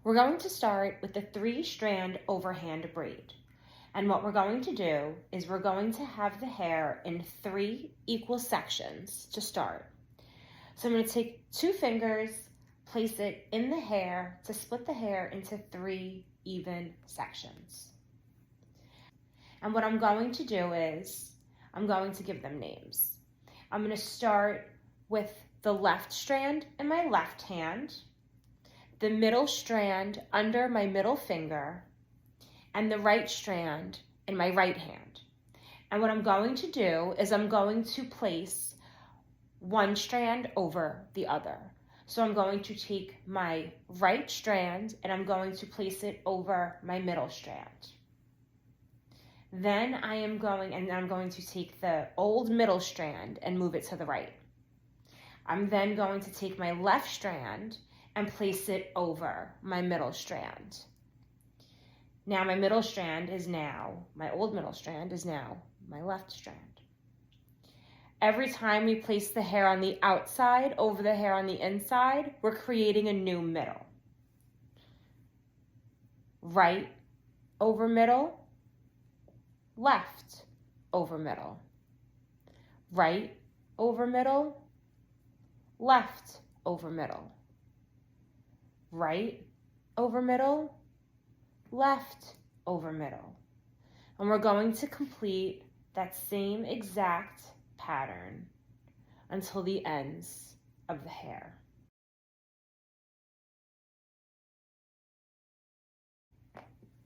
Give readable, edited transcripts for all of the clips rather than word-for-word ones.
We're going to start with the 3-strand overhand braid. And what we're going to do is we're going to have the hair in 3 equal sections to start. So I'm going to take 2 fingers, place it in the hair to split the hair into 3 even sections. And what I'm going to do is I'm going to give them names. I'm going to start with the left strand in my left hand, the middle strand under my middle finger, and the right strand in my right hand. And what I'm going to do is I'm going to place one strand over the other. So I'm going to take my right strand and I'm going to place it over my middle strand. Then I'm going to take the old middle strand and move it to the right. I'm then going to take my left strand and place it over my middle strand. Now my old middle strand is now my left strand. Every time we place the hair on the outside over the hair on the inside, we're creating a new middle. Right over middle, left over middle. Right over middle, left over middle. Right over middle, left over middle. And we're going to complete that same exact pattern until the ends of the hair.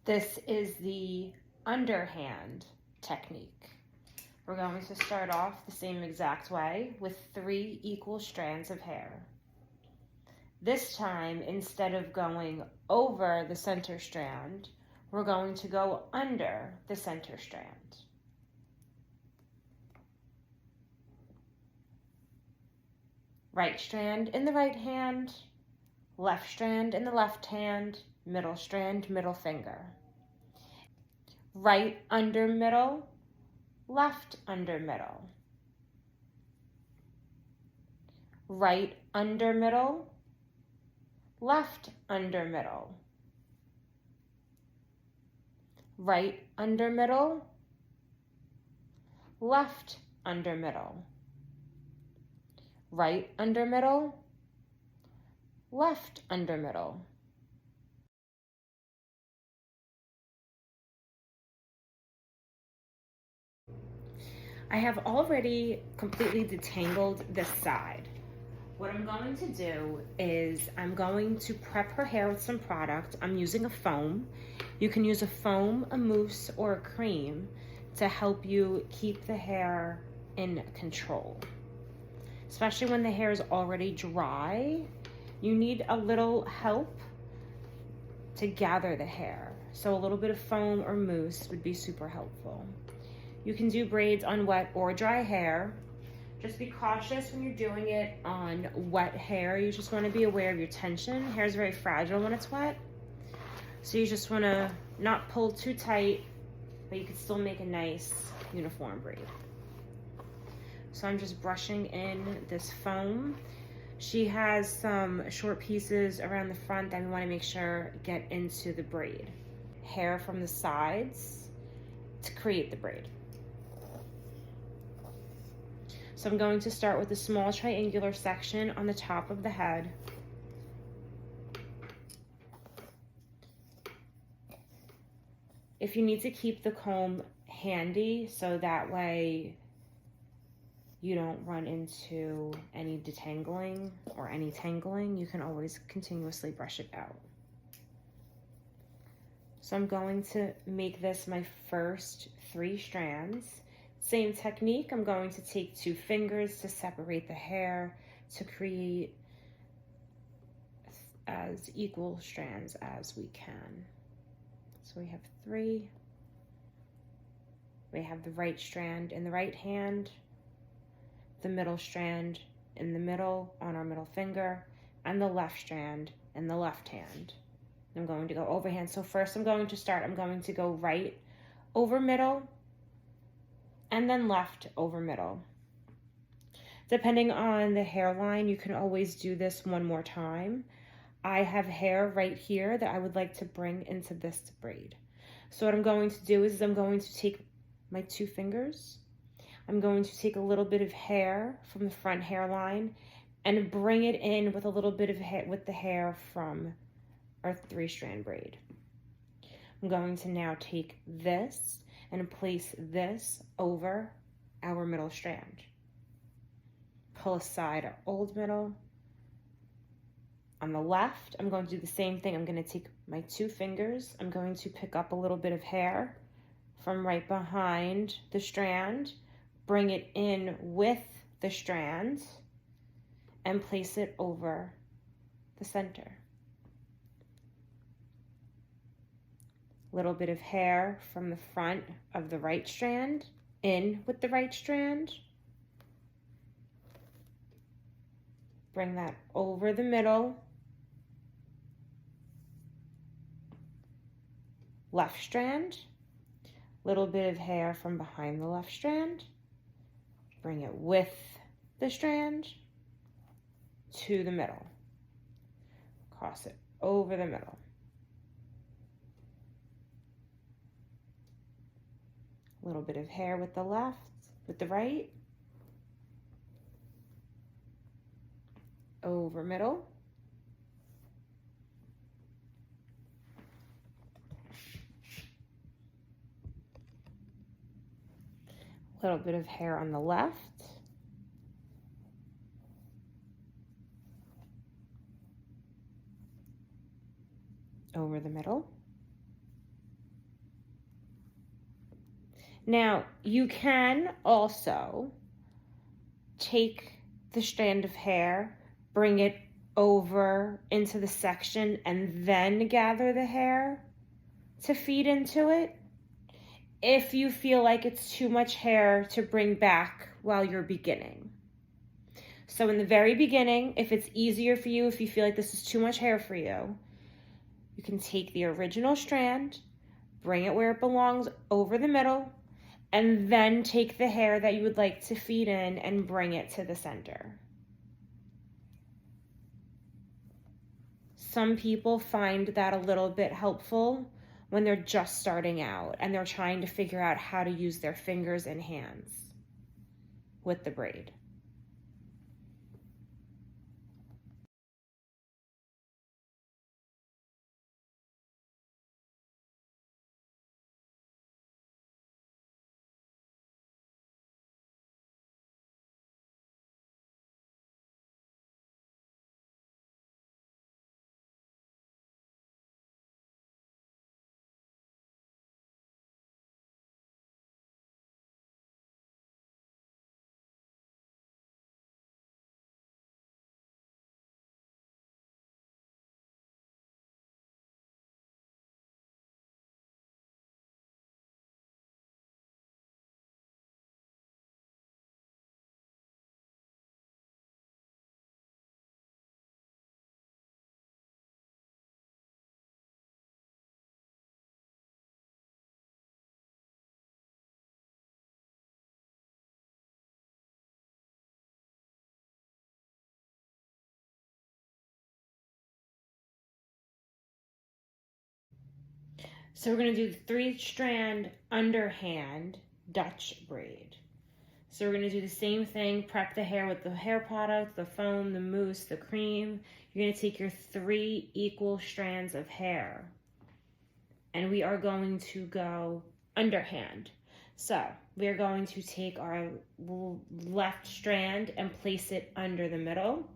This is the underhand technique. We're going to start off the same exact way with 3 equal strands of hair. This time, instead of going over the center strand, we're going to go under the center strand. Right strand in the right hand, left strand in the left hand, middle strand, middle finger. Right under middle, left under middle. Right under middle, left under middle. Right under middle, left under middle. Right under middle, left under middle. I have already completely detangled this side. What I'm going to do is I'm going to prep her hair with some product. I'm using a foam. You can use a foam, a mousse, or a cream to help you keep the hair in control. Especially when the hair is already dry, you need a little help to gather the hair. So a little bit of foam or mousse would be super helpful. You can do braids on wet or dry hair. Just be cautious when you're doing it on wet hair. You just want to be aware of your tension. Hair is very fragile when it's wet. So you just want to not pull too tight, but you can still make a nice uniform braid. So I'm just brushing in this foam. She has some short pieces around the front that we want to make sure get into the braid. Hair from the sides to create the braid. So I'm going to start with a small triangular section on the top of the head. If you need to keep the comb handy so that way you don't run into any detangling or any tangling, you can always continuously brush it out. So I'm going to make this my first 3 strands. Same technique, I'm going to take 2 fingers to separate the hair to create as equal strands as we can. So we have 3. We have the right strand in the right hand, the middle strand in the middle on our middle finger, and the left strand in the left hand. I'm going to go overhand. So first I'm going to go right over middle, and then left over middle. Depending on the hairline, you can always do this one more time. I have hair right here that I would like to bring into this braid. So what I'm going to do is I'm going to take my 2 fingers. I'm going to take a little bit of hair from the front hairline and bring it in with a little bit of hair with the hair from our 3-strand braid. I'm going to now take this and place this over our middle strand. Pull aside our old middle. On the left, I'm going to do the same thing. I'm going to take my 2 fingers. I'm going to pick up a little bit of hair from right behind the strand, bring it in with the strand, and place it over the center. Little bit of hair from the front of the right strand, in with the right strand. Bring that over the middle. Left strand, little bit of hair from behind the left strand, bring it with the strand to the middle, cross it over the middle. A little bit of hair with the left, with the right, over middle. A little bit of hair on the left. Over the middle. Now, you can also take the strand of hair, bring it over into the section, and then gather the hair to feed into it, if you feel like it's too much hair to bring back while you're beginning. So in the very beginning, if it's easier for you, if you feel like this is too much hair for you, you can take the original strand, bring it where it belongs over the middle, and then take the hair that you would like to feed in and bring it to the center. Some people find that a little bit helpful when they're just starting out and they're trying to figure out how to use their fingers and hands with the braid. So we're going to do the 3-strand underhand Dutch braid. So we're going to do the same thing, prep the hair with the hair product, the foam, the mousse, the cream. You're going to take your 3 equal strands of hair, and we are going to go underhand. So we are going to take our left strand and place it under the middle,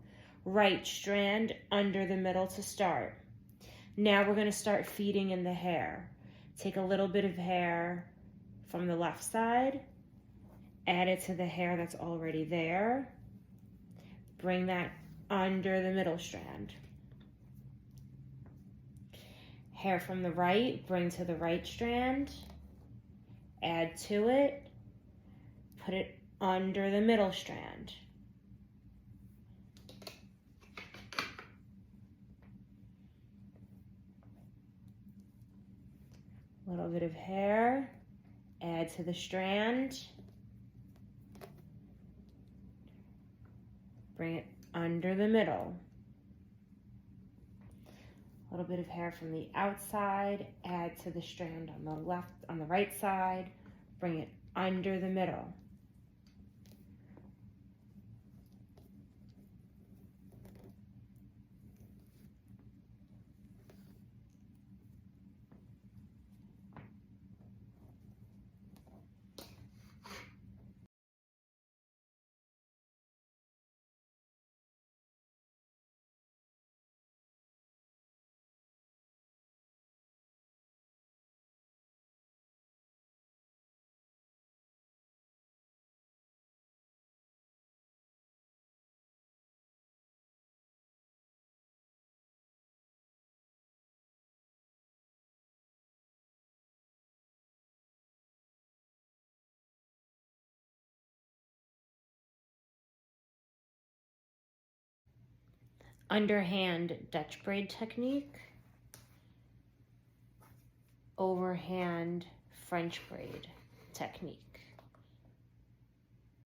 right strand under the middle to start. Now we're going to start feeding in the hair. Take a little bit of hair from the left side, add it to the hair that's already there, bring that under the middle strand. Hair from the right, bring to the right strand, add to it, put it under the middle strand. A little bit of hair, add to the strand, bring it under the middle. little bit of hair from the outside, add to the strand on the right side, bring it under the middle. Underhand Dutch braid technique, overhand French braid technique.